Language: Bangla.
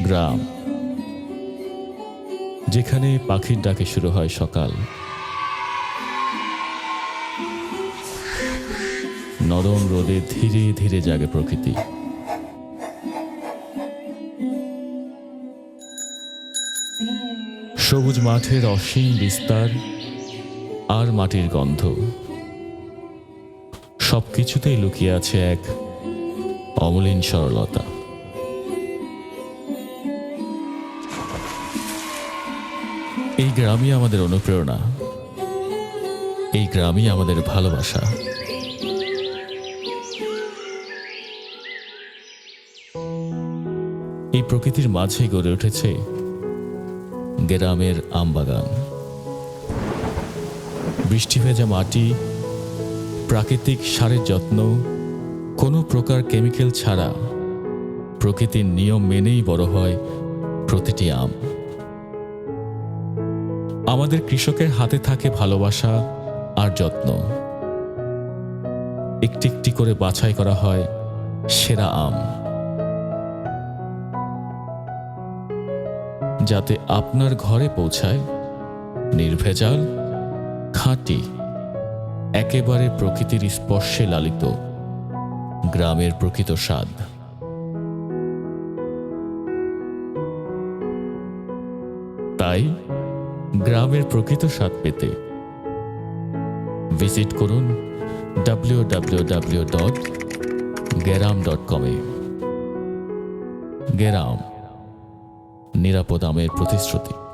গ্রাম, যেখানে পাখির ডাকে শুরু হয় সকাল, নরম রোদে ধীরে ধীরে জাগে প্রকৃতি। সবুজ মাঠের অসীম বিস্তার আর মাটির গন্ধ, সবকিছুতেই লুকিয়ে আছে এক অমলিন সরলতা। এই গ্রামই আমাদের অনুপ্রেরণা, এই গ্রামই আমাদের ভালোবাসা। এই প্রকৃতির মাঝে গড়ে উঠেছে গ্রামের আমবাগান। বৃষ্টি ভেজা মাটি, প্রাকৃতিক সারের যত্ন, কোনো প্রকার কেমিক্যাল ছাড়া প্রকৃতির নিয়ম মেনেই বড় হয় প্রতিটি আম। আমাদের কৃষকের হাতে থাকে ভালোবাসা আর যত্ন। একটি একটি করে বাছাই করা হয় সেরা আম, যাতে আপনার ঘরে পৌঁছায় নির্ভেজাল, খাঁটি, একেবারে প্রকৃতির স্পর্শে লালিত গ্রামের প্রকৃত স্বাদ। তাই গ্রামের প্রকৃত স্বাদ পেতে ভিজিট করুন www.geram.com এ। গেরাম, নিরাপদ আমের প্রতিশ্রুতি।